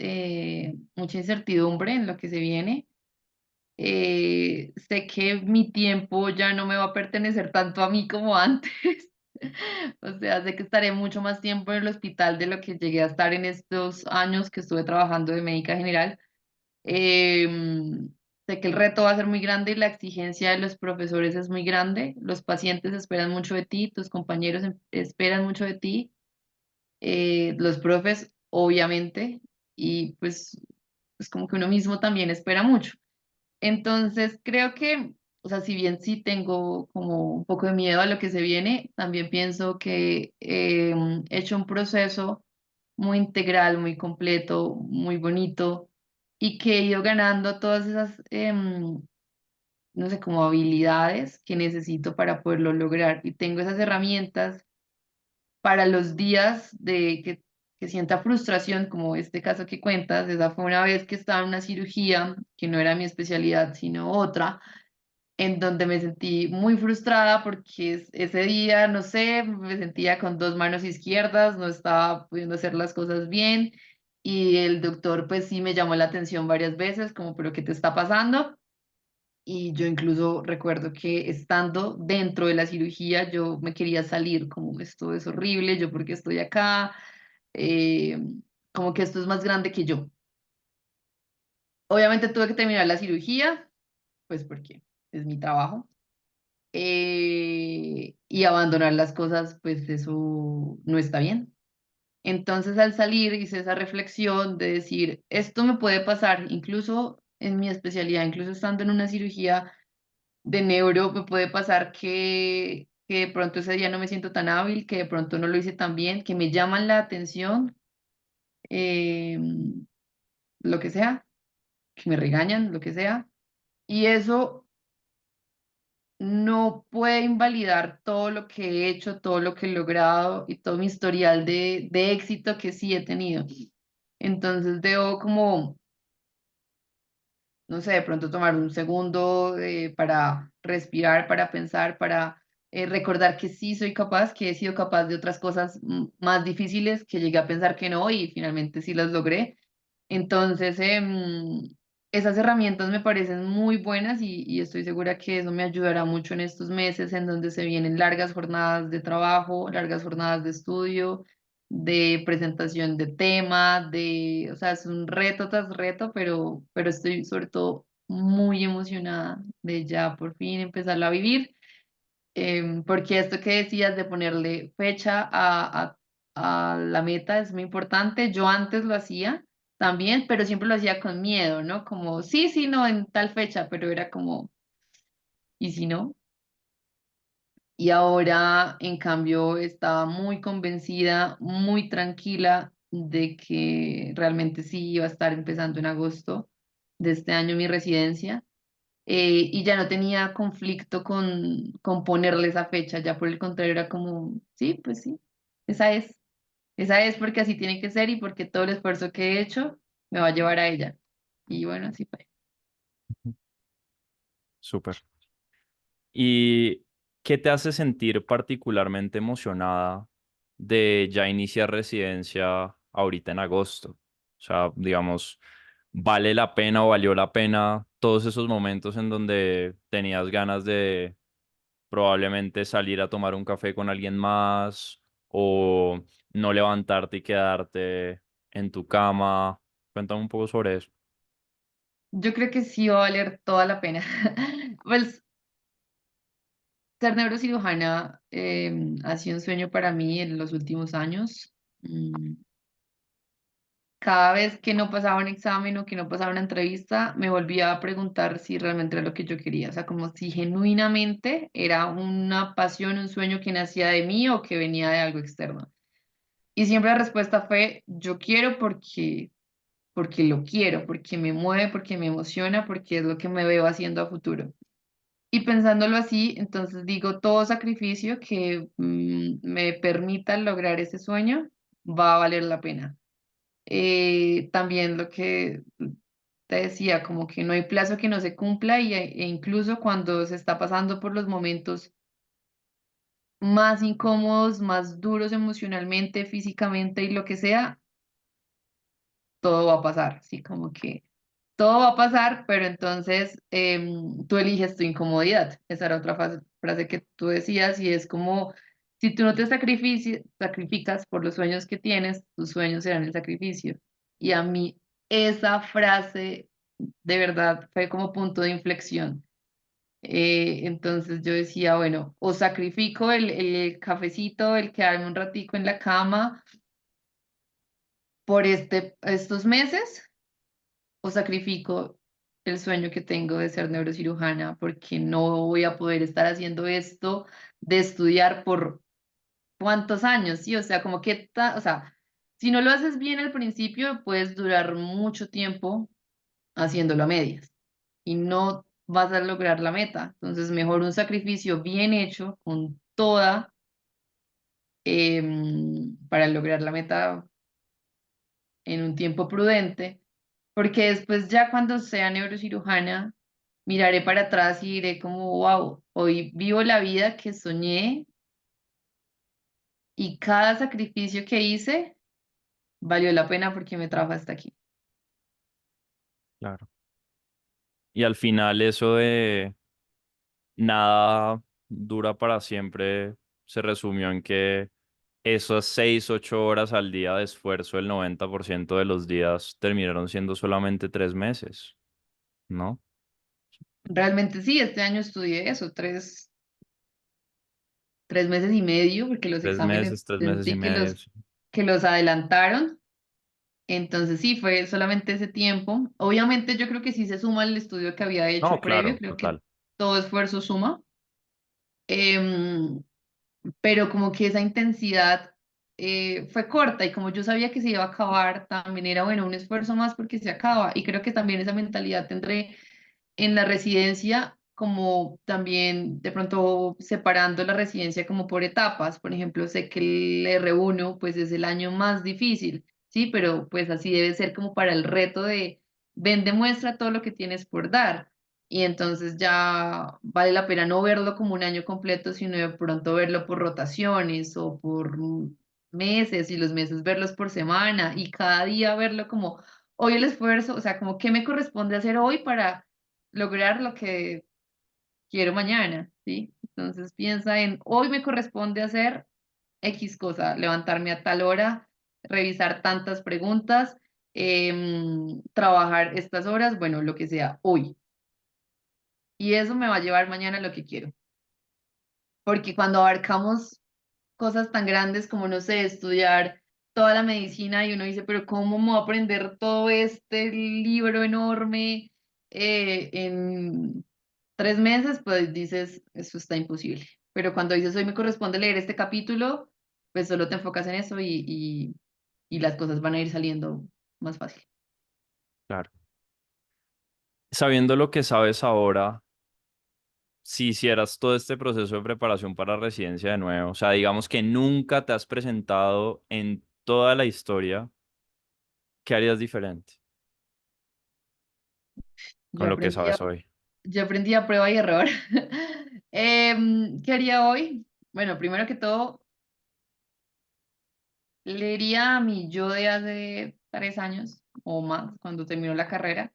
mucha incertidumbre en lo que se viene. Sé que mi tiempo ya no me va a pertenecer tanto a mí como antes. O sea, sé que estaré mucho más tiempo en el hospital de lo que llegué a estar en estos años que estuve trabajando de médica general. Sé que el reto va a ser muy grande y la exigencia de los profesores es muy grande. Los pacientes esperan mucho de ti, tus compañeros esperan mucho de ti, los profes, obviamente, y pues es como que uno mismo también espera mucho. Entonces, creo que, o sea, si bien sí tengo como un poco de miedo a lo que se viene, también pienso que he hecho un proceso muy integral, muy completo, muy bonito y que he ido ganando todas esas, no sé, como habilidades que necesito para poderlo lograr. Y tengo esas herramientas para los días que sienta frustración, como este caso que cuentas. Esa fue una vez que estaba en una cirugía que no era mi especialidad, sino otra en donde me sentí muy frustrada porque ese día, no sé, me sentía con dos manos izquierdas, no estaba pudiendo hacer las cosas bien y el doctor pues sí me llamó la atención varias veces, como, pero ¿qué te está pasando? Y yo incluso recuerdo que estando dentro de la cirugía yo me quería salir, como esto es horrible, yo porque estoy acá. Eh, como que esto es más grande que yo. Obviamente tuve que terminar la cirugía, pues porque es mi trabajo. Y abandonar las cosas, pues eso no está bien. Entonces al salir hice esa reflexión de decir, esto me puede pasar incluso en mi especialidad, incluso estando en una cirugía de neuro, me puede pasar que de pronto ese día no me siento tan hábil, que de pronto no lo hice tan bien, que me llaman la atención, eh, lo que sea, que me regañan, lo que sea. Y eso no puede invalidar todo lo que he hecho, todo lo que he logrado y todo mi historial de éxito que sí he tenido. Entonces debo como, no sé, de pronto tomar un segundo para respirar, para pensar, para recordar que sí soy capaz, que he sido capaz de otras cosas más difíciles que llegué a pensar que no y finalmente sí las logré. Entonces, esas herramientas me parecen muy buenas y estoy segura que eso me ayudará mucho en estos meses en donde se vienen largas jornadas de trabajo, largas jornadas de estudio, de presentación de tema, o sea, es un reto tras reto, pero estoy sobre todo muy emocionada de ya por fin empezarla a vivir. Porque esto que decías de ponerle fecha a la meta es muy importante. Yo antes lo hacía también, pero siempre lo hacía con miedo, ¿no? Como, sí, sí, no, en tal fecha, pero era como, ¿y si no? Y ahora, en cambio, estaba muy convencida, muy tranquila de que realmente sí iba a estar empezando en agosto de este año mi residencia. Y ya no tenía conflicto con ponerle esa fecha, ya por el contrario era como, sí, pues sí, esa es, esa es porque así tiene que ser y porque todo el esfuerzo que he hecho me va a llevar a ella. Y bueno, así fue. Súper. ¿Y qué te hace sentir particularmente emocionada de ya iniciar residencia ahorita en agosto? O sea, digamos, ¿vale la pena o valió la pena todos esos momentos en donde tenías ganas de probablemente salir a tomar un café con alguien más o no levantarte y quedarte en tu cama? Cuéntame un poco sobre eso. Yo creo que sí va a valer toda la pena. Pues ser neurocirujana ha sido un sueño para mí en los últimos años. Mm, Cada vez que no pasaba un examen o que no pasaba una entrevista, me volvía a preguntar si realmente era lo que yo quería, o sea, como si genuinamente era una pasión, un sueño que nacía de mí o que venía de algo externo. Y siempre la respuesta fue, yo quiero porque lo quiero, porque me mueve, porque me emociona, porque es lo que me veo haciendo a futuro. Y pensándolo así, entonces digo, todo sacrificio que me permita lograr ese sueño va a valer la pena. También lo que te decía, como que no hay plazo que no se cumpla e incluso cuando se está pasando por los momentos más incómodos, más duros emocionalmente, físicamente y lo que sea, todo va a pasar, sí, como que todo va a pasar, pero entonces tú eliges tu incomodidad. Esa era otra frase que tú decías y es como, si tú no te sacrificas por los sueños que tienes, tus sueños serán el sacrificio. Y a mí esa frase de verdad fue como punto de inflexión. Entonces yo decía, bueno, o sacrifico el cafecito, el quedarme un ratico en la cama por estos meses o sacrifico el sueño que tengo de ser neurocirujana porque no voy a poder estar haciendo esto de estudiar por cuántos años, ¿sí? O sea, como que, o sea, si no lo haces bien al principio, puedes durar mucho tiempo haciéndolo a medias y no vas a lograr la meta. Entonces, mejor un sacrificio bien hecho con toda para lograr la meta en un tiempo prudente, porque después ya cuando sea neurocirujana, miraré para atrás y diré como, wow, hoy vivo la vida que soñé y cada sacrificio que hice valió la pena porque me trajo hasta aquí. Claro. Y al final eso de nada dura para siempre se resumió en que esas 6, 8 horas al día de esfuerzo, el 90% de los días terminaron siendo solamente 3 meses, ¿no? Realmente sí, este año estudié eso, 3 meses y medio, porque los Tres exámenes meses, 3 meses y medio. sentí Sí. que los adelantaron. Entonces sí, fue solamente ese tiempo. Obviamente yo creo que sí se suma el estudio que había No, hecho previo, claro, creo que total. todo esfuerzo suma. Em, pero como que esa intensidad fue corta y como yo sabía que se iba a acabar, también era bueno un esfuerzo más porque se acaba y creo que también esa mentalidad tendré en la residencia como también de pronto separando la residencia como por etapas. Por ejemplo, sé que el R1 pues es el año más difícil, ¿sí? Pero pues así debe ser como para el reto de ven, demuestra todo lo que tienes por dar. Y entonces ya vale la pena no verlo como un año completo, sino de pronto verlo por rotaciones o por meses y los meses verlos por semana y cada día verlo como hoy el esfuerzo, o sea, como qué me corresponde hacer hoy para lograr lo que quiero mañana, ¿sí? Entonces piensa en hoy me corresponde hacer X cosa, levantarme a tal hora, revisar tantas preguntas, trabajar estas horas, bueno, lo que sea, hoy. Y eso me va a llevar mañana a lo que quiero. Porque cuando abarcamos cosas tan grandes como, no sé, estudiar toda la medicina y uno dice, pero ¿cómo me voy a aprender todo este libro enorme en 3 meses? Pues dices, eso está imposible. Pero cuando dices, hoy me corresponde leer este capítulo, pues solo te enfocas en eso y las cosas van a ir saliendo más fácil. Claro. Sabiendo lo que sabes ahora, si hicieras todo este proceso de preparación para residencia de nuevo, o sea, digamos que nunca te has presentado en toda la historia, ¿qué harías diferente Yo con lo que aprendí a, sabes hoy? yo aprendí a prueba y error. ¿Qué haría hoy? Bueno, primero que todo, leería a mi yo de hace 3 años o más, cuando terminó la carrera,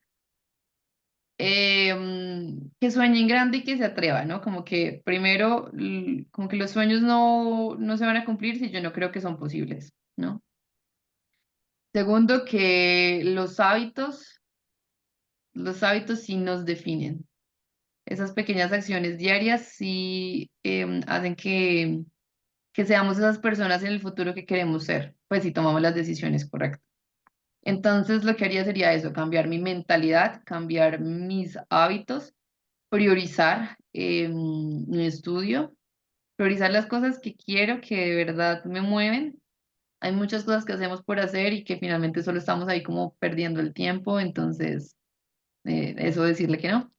que sueñe en grande y que se atreva, ¿no? Como que primero, como que los sueños no se van a cumplir si yo no creo que son posibles, ¿no? Segundo, que los hábitos sí nos definen. Esas pequeñas acciones diarias sí hacen que seamos esas personas en el futuro que queremos ser, pues si tomamos las decisiones correctas. Entonces, lo que haría sería eso, cambiar mi mentalidad, cambiar mis hábitos, priorizar mi estudio, priorizar las cosas que quiero, que de verdad me mueven. Hay muchas cosas que hacemos por hacer y que finalmente solo estamos ahí como perdiendo el tiempo, entonces, eso decirle que no.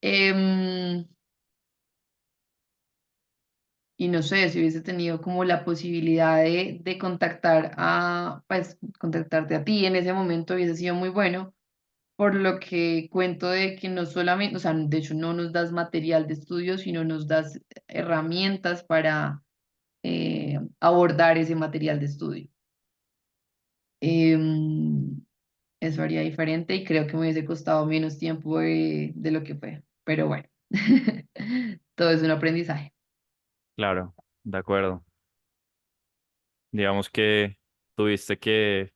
Em, y no sé, si hubiese tenido como la posibilidad de contactar pues, contactarte a ti en ese momento hubiese sido muy bueno por lo que cuento de que no solamente, o sea, de hecho no nos das material de estudio, sino nos das herramientas para abordar ese material de estudio. Em, Eso haría diferente y creo que me hubiese costado menos tiempo de lo que fue, pero bueno, todo es un aprendizaje. Claro, de acuerdo. Digamos que tuviste que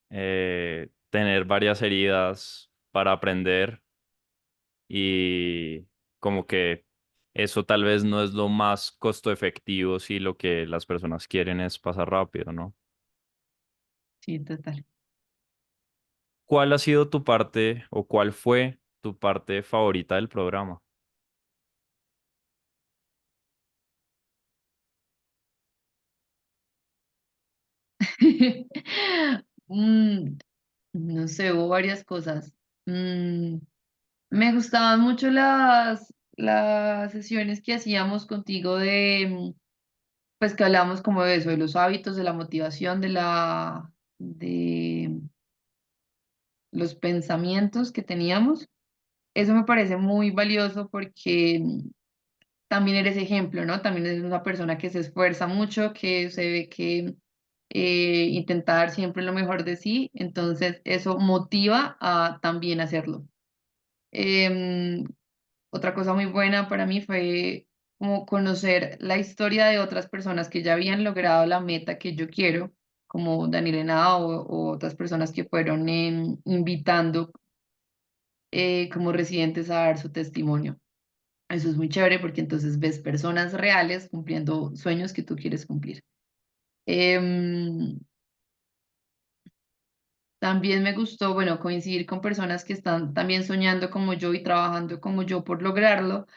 tener varias heridas para aprender y como que eso tal vez no es lo más costo efectivo si lo que las personas quieren es pasar rápido, ¿no? Sí, total. ¿Cuál ha sido tu parte o cuál fue tu parte favorita del programa? Mm, no sé, hubo varias cosas. Mm, Me gustaban mucho las sesiones que hacíamos contigo pues que hablamos como de eso, de los hábitos, de la motivación, de los pensamientos que teníamos. Eso me parece muy valioso porque también eres ejemplo, ¿no? También eres una persona que se esfuerza mucho, que se ve que intenta dar siempre lo mejor de sí, entonces eso motiva a también hacerlo. Em, Otra cosa muy buena para mí fue como conocer la historia de otras personas que ya habían logrado la meta que yo quiero, como Daniel Henao o otras personas que fueron invitando como residentes a dar su testimonio. Eso es muy chévere porque entonces ves personas reales cumpliendo sueños que tú quieres cumplir. Em, También me gustó, bueno, coincidir con personas que están también soñando como yo y trabajando como yo por lograrlo.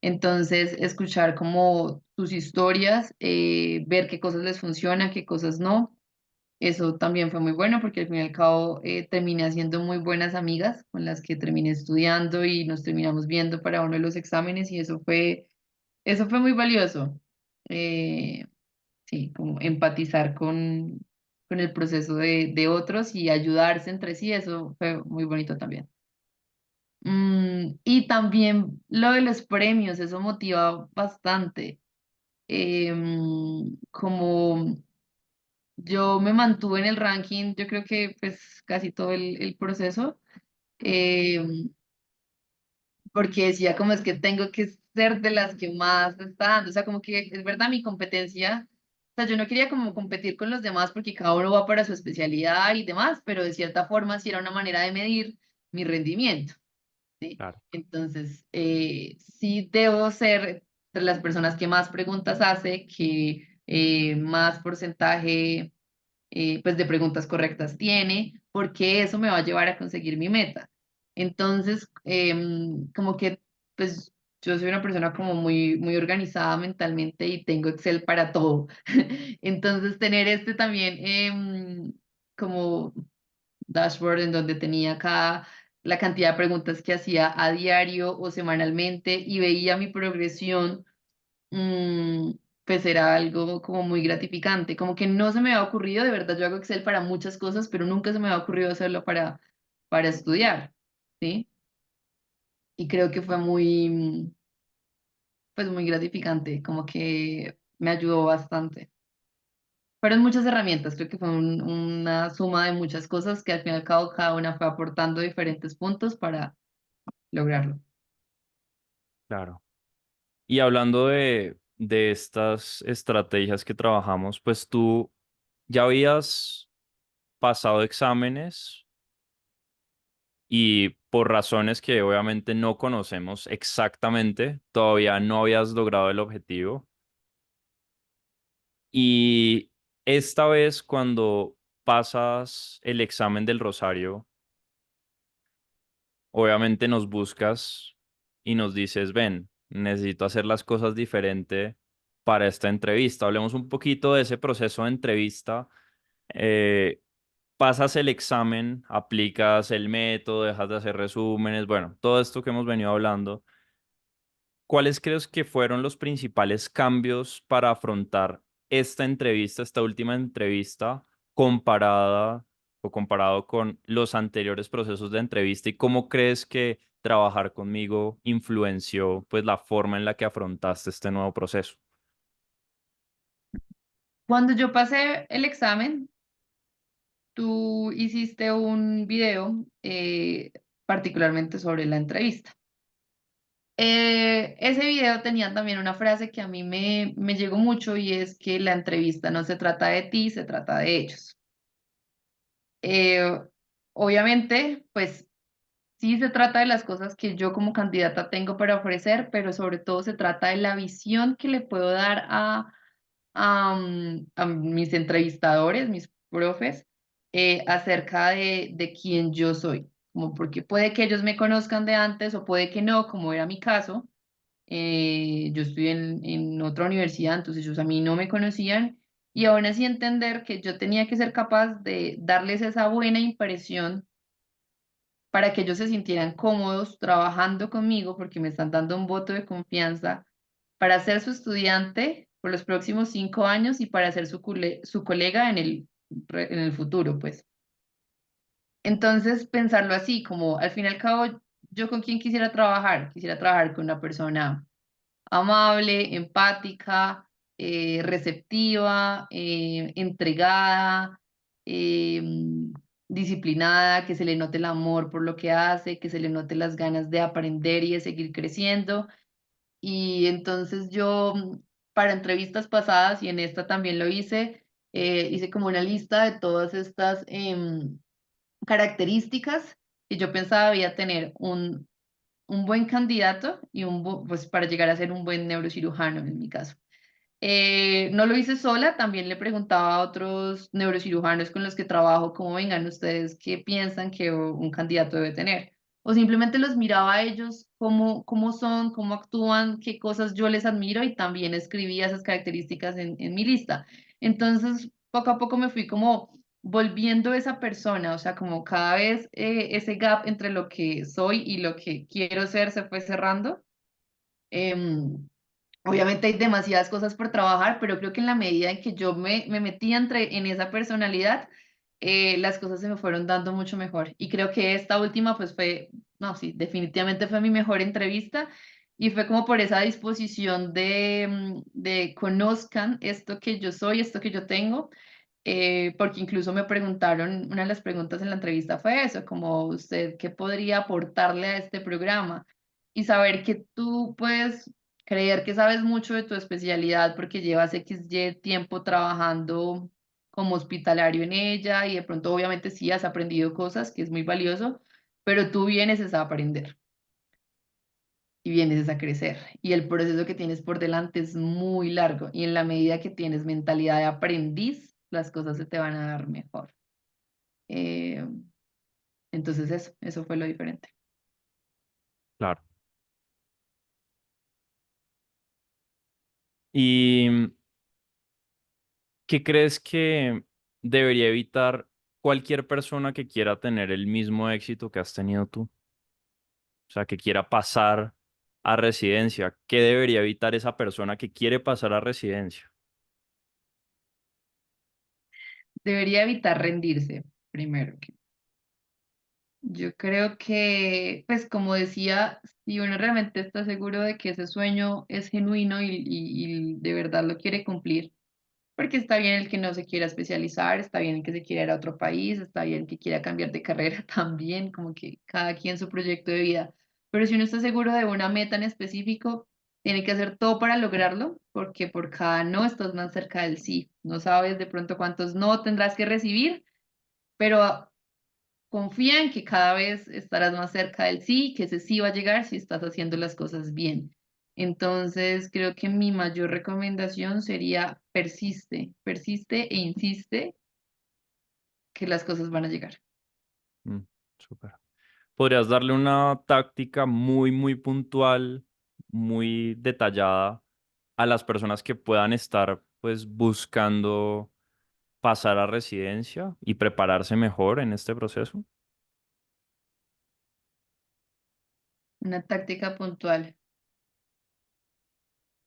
Entonces, escuchar como sus historias, ver qué cosas les funcionan, qué cosas no. Eso también fue muy bueno porque al fin y al cabo terminé haciendo muy buenas amigas con las que terminé estudiando y nos terminamos viendo para uno de los exámenes y eso fue muy valioso. Eh, sí, como empatizar con el proceso de otros y ayudarse entre sí, eso fue muy bonito también. Y también lo de los premios, eso motiva bastante. Como yo me mantuve en el ranking, yo creo que pues casi todo el proceso, em, porque decía como es que tengo que ser de las que más está dando, o sea, como que es verdad mi competencia, o sea, yo no quería como competir con los demás porque cada uno va para su especialidad y demás, pero de cierta forma sí era una manera de medir mi rendimiento, ¿sí? Claro, Entonces, sí debo ser de las personas que más preguntas hace, que más porcentaje pues de preguntas correctas tiene, porque eso me va a llevar a conseguir mi meta. Entonces, como que, pues yo soy una persona como muy organizada mentalmente y tengo Excel para todo. Entonces, tener este también como dashboard en donde tenía cada la cantidad de preguntas que hacía a diario o semanalmente y veía mi progresión mm, pues era algo como muy gratificante, como que no se me había ocurrido, de verdad yo hago Excel para muchas cosas, pero nunca se me había ocurrido hacerlo para estudiar, ¿sí? Y creo que fue pues muy gratificante, como que me ayudó bastante. Fueron muchas herramientas, creo que fue una suma de muchas cosas que al fin y al cabo cada una fue aportando diferentes puntos para lograrlo. claro. Y hablando de estas estrategias que trabajamos, pues tú ya habías pasado exámenes y por razones que obviamente no conocemos exactamente, todavía no habías logrado el objetivo. Y esta vez cuando pasas el examen del Rosario, obviamente nos buscas y nos dices, ven, necesito hacer las cosas diferente para esta entrevista. Hablemos un poquito de ese proceso de entrevista. Eh, Pasas el examen, aplicas el método, dejas de hacer resúmenes, bueno, todo esto que hemos venido hablando. ¿Cuáles crees que fueron los principales cambios para afrontar esta entrevista, esta última entrevista, comparada o comparado con los anteriores procesos de entrevista? ¿Y cómo crees que trabajar conmigo influenció, pues, la forma en la que afrontaste este nuevo proceso? Cuando yo pasé el examen, tú hiciste un video particularmente sobre la entrevista. Ese video tenía también una frase que a mí me llegó mucho y es que la entrevista no se trata de ti, se trata de ellos. Eh, Obviamente, pues sí se trata de las cosas que yo como candidata tengo para ofrecer, pero sobre todo se trata de la visión que le puedo dar a mis entrevistadores, mis profes, acerca de quién yo soy. Como porque puede que ellos me conozcan de antes o puede que no, como era mi caso. Yo estoy en otra universidad, entonces ellos a mí no me conocían y aún así entender que yo tenía que ser capaz de darles esa buena impresión para que ellos se sintieran cómodos trabajando conmigo porque me están dando un voto de confianza para ser su estudiante por los próximos 5 años y para ser su colega en el futuro, pues. Entonces, pensarlo así, como al fin y al cabo, yo con quién quisiera trabajar con una persona amable, empática, receptiva, entregada, eh, disciplinada, que se le note el amor por lo que hace, que se le note las ganas de aprender y de seguir creciendo. Y entonces yo, para entrevistas pasadas y en esta también lo hice, hice como una lista de todas estas características que yo pensaba debía tener un buen candidato y pues para llegar a ser un buen neurocirujano en mi caso. No lo hice sola, también le preguntaba a otros neurocirujanos con los que trabajo cómo vengan ustedes, qué piensan que un candidato debe tener. O simplemente los miraba a ellos, cómo son, cómo actúan, qué cosas yo les admiro y también escribía esas características en mi lista. Entonces, poco a poco me fui como volviendo esa persona, o sea, como cada vez ese gap entre lo que soy y lo que quiero ser se fue cerrando. Em, Obviamente hay demasiadas cosas por trabajar, pero creo que en la medida en que yo me metí en esa personalidad, las cosas se me fueron dando mucho mejor. Y creo que esta última, pues fue, no, sí, definitivamente fue mi mejor entrevista y fue como por esa disposición de conozcan esto que yo soy, esto que yo tengo, porque incluso me preguntaron, una de las preguntas en la entrevista fue eso, como usted, ¿qué podría aportarle a este programa? Y saber que tú puedes creer que sabes mucho de tu especialidad porque llevas XY tiempo trabajando como hospitalario en ella y de pronto obviamente sí has aprendido cosas, que es muy valioso, pero tú vienes es a aprender y vienes es a crecer y el proceso que tienes por delante es muy largo y en la medida que tienes mentalidad de aprendiz, las cosas se te van a dar mejor. Eh, entonces eso fue lo diferente. Claro. ¿Y qué crees que debería evitar cualquier persona que quiera tener el mismo éxito que has tenido tú? O sea, que quiera pasar a residencia. ¿Qué debería evitar esa persona que quiere pasar a residencia? Debería evitar rendirse primero. Yo creo que, pues como decía, si uno realmente está seguro de que ese sueño es genuino y de verdad lo quiere cumplir, porque está bien el que no se quiera especializar, está bien el que se quiera ir a otro país, está bien el que quiera cambiar de carrera también, como que cada quien su proyecto de vida. Pero si uno está seguro de una meta en específico, tiene que hacer todo para lograrlo, porque por cada no estás más cerca del sí. No sabes de pronto cuántos no tendrás que recibir, pero confía en que cada vez estarás más cerca del sí, que ese sí va a llegar si estás haciendo las cosas bien. Entonces, creo que mi mayor recomendación sería persiste, persiste e insiste que las cosas van a llegar. Mm, súper. ¿Podrías darle una táctica muy, muy puntual, muy detallada a las personas que puedan estar pues buscando pasar a residencia y prepararse mejor en este proceso? Una táctica puntual.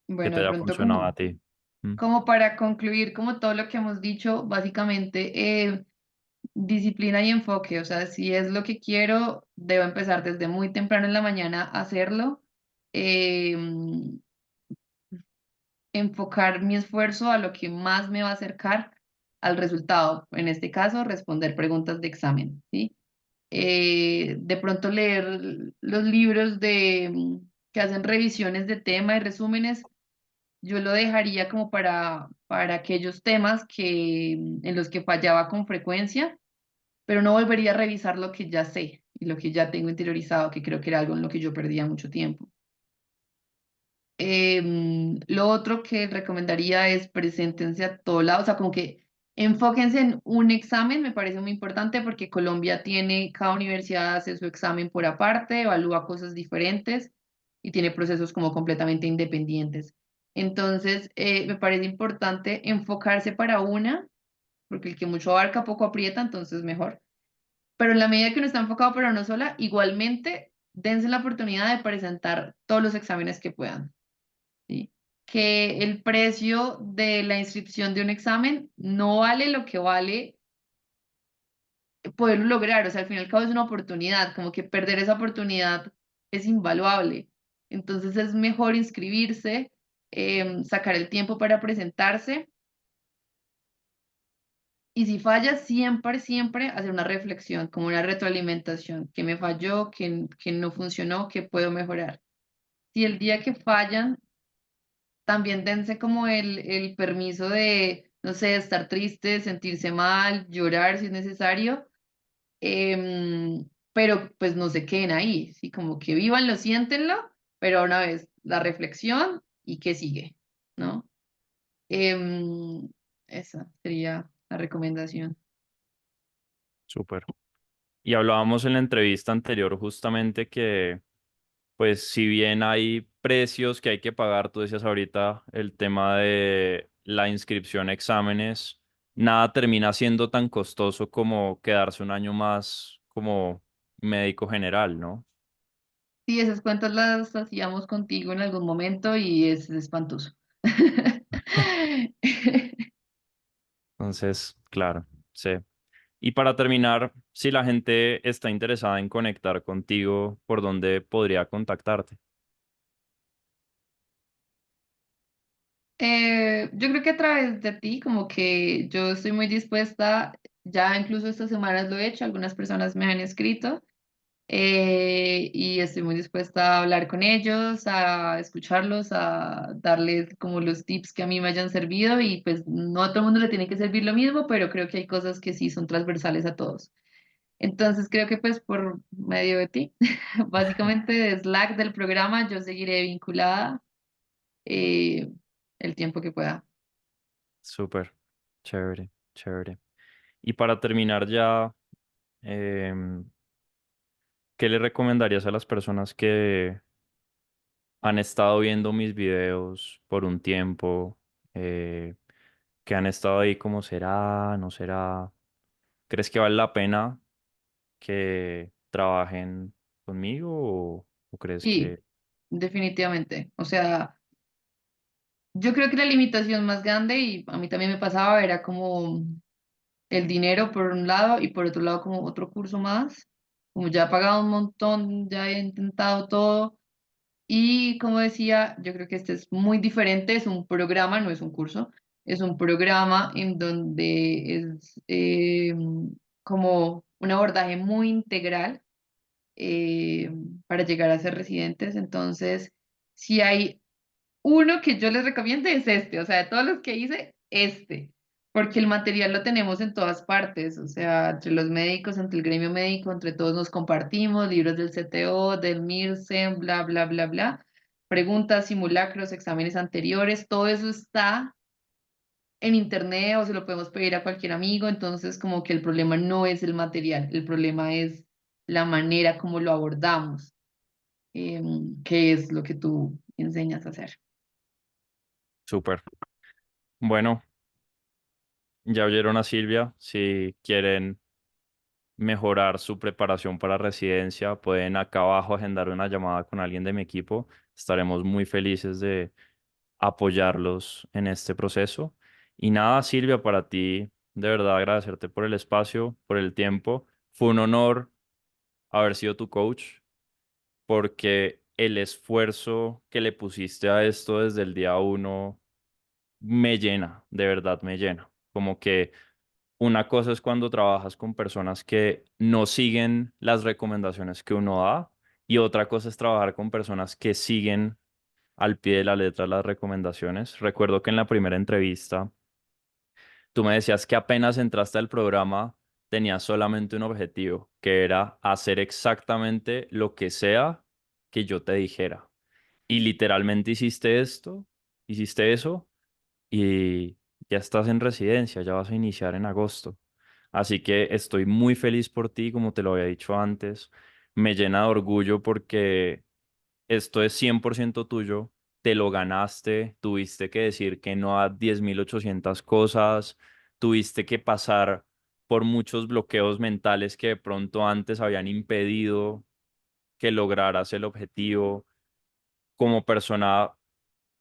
Que Bueno, te de haya pronto funcionado a ti. Mm, como para concluir, como todo lo que hemos dicho, básicamente disciplina y enfoque. O sea, si es lo que quiero, debo empezar desde muy temprano en la mañana a hacerlo. Em, Enfocar mi esfuerzo a lo que más me va a acercar al resultado. En este caso, responder preguntas de examen, ¿sí? De pronto leer los libros que hacen revisiones de tema y resúmenes, yo lo dejaría como para aquellos temas en los que fallaba con frecuencia, pero no volvería a revisar lo que ya sé y lo que ya tengo interiorizado, que creo que era algo en lo que yo perdía mucho tiempo. Lo otro que recomendaría es preséntense a todo lado, o sea, como que enfóquense en un examen, me parece muy importante porque Colombia tiene, cada universidad hace su examen por aparte, evalúa cosas diferentes y tiene procesos como completamente independientes. Entonces, me parece importante enfocarse para una, porque el que mucho abarca poco aprieta, entonces mejor. Pero en la medida que uno está enfocado para una sola, igualmente dense la oportunidad de presentar todos los exámenes que puedan. ¿Sí? Que el precio de la inscripción de un examen no vale lo que vale poderlo lograr, o sea, al fin y al cabo es una oportunidad, como que perder esa oportunidad es invaluable. Entonces es mejor inscribirse, sacar el tiempo para presentarse y si falla, siempre, siempre hacer una reflexión, como una retroalimentación, qué me falló, qué no funcionó, qué puedo mejorar. Si el día que fallan también dense como el permiso de, no sé, estar triste, sentirse mal, llorar si es necesario, pero pues no se queden ahí, ¿sí? Como que vívanlo, siéntenlo, pero una vez la reflexión y qué sigue, ¿no? Em, Esa sería la recomendación. súper. Y hablábamos en la entrevista anterior justamente que, pues, si bien hay precios que hay que pagar, tú decías ahorita el tema de la inscripción a exámenes, nada termina siendo tan costoso como quedarse un año más como médico general, ¿no? Sí, esas cuentas las hacíamos contigo en algún momento y es espantoso. Entonces, claro, sí. Y para terminar, si la gente está interesada en conectar contigo, ¿por dónde podría contactarte? Yo creo que a través de ti, como que yo estoy muy dispuesta, ya incluso estas semanas lo he hecho, algunas personas me han escrito y estoy muy dispuesta a hablar con ellos, a escucharlos, a darles como los tips que a mí me hayan servido y pues no a todo el mundo le tiene que servir lo mismo, pero creo que hay cosas que sí son transversales a todos. Entonces creo que pues por medio de ti, básicamente de Slack del programa, yo seguiré vinculada eh, el tiempo que pueda. Súper, chévere, chévere. Y para terminar ya, em, ¿qué le recomendarías a las personas que han estado viendo mis videos por un tiempo, eh, que han estado ahí como será, no será? ¿Crees que vale la pena que trabajen conmigo o crees Sí, que... definitivamente. O sea, yo creo que la limitación más grande, y a mí también me pasaba, era como el dinero por un lado y por otro lado como otro curso más. Como ya he pagado un montón, ya he intentado todo. Y como decía, yo creo que este es muy diferente, es un programa, no es un curso, es un programa en donde es como un abordaje muy integral eh, para llegar a ser residentes. Entonces, si hay uno que yo les recomiendo es este, o sea, de todos los que hice, este, porque el material lo tenemos en todas partes, o sea, entre los médicos, entre el gremio médico, entre todos nos compartimos, libros del CTO, del MIRSEM, bla, bla, bla, bla, preguntas, simulacros, exámenes anteriores, todo eso está en internet o se lo podemos pedir a cualquier amigo, entonces como que el problema no es el material, el problema es la manera como lo abordamos, que es lo que tú enseñas a hacer. Súper. Bueno, ya oyeron a Silvia. Si quieren mejorar su preparación para residencia, pueden acá abajo agendar una llamada con alguien de mi equipo. Estaremos muy felices de apoyarlos en este proceso. Y nada, Silvia, para ti, de verdad agradecerte por el espacio, por el tiempo. Fue un honor haber sido tu coach, porque el esfuerzo que le pusiste a esto desde el día uno me llena, de verdad me llena. Como que una cosa es cuando trabajas con personas que no siguen las recomendaciones que uno da y otra cosa es trabajar con personas que siguen al pie de la letra las recomendaciones. Recuerdo que en la primera entrevista tú me decías que apenas entraste al programa tenías solamente un objetivo, que era hacer exactamente lo que sea que yo te dijera. Y literalmente hiciste esto, hiciste eso y ya estás en residencia, ya vas a iniciar en agosto. Así que estoy muy feliz por ti, como te lo había dicho antes. Me llena de orgullo porque esto es 100% tuyo, te lo ganaste, tuviste que decir que no a 10.800 cosas, tuviste que pasar por muchos bloqueos mentales que de pronto antes habían impedido que lograras el objetivo. Como persona,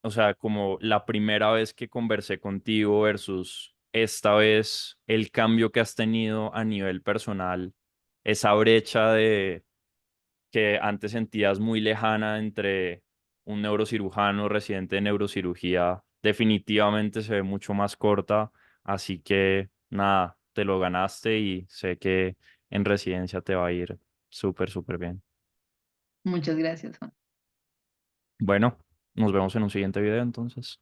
o sea, como la primera vez que conversé contigo versus esta vez, el cambio que has tenido a nivel personal, esa brecha de que antes sentías muy lejana entre un neurocirujano residente de neurocirugía, definitivamente se ve mucho más corta, así que nada, te lo ganaste y sé que en residencia te va a ir súper, súper bien. Muchas gracias, Juan. Bueno, nos vemos en un siguiente video entonces.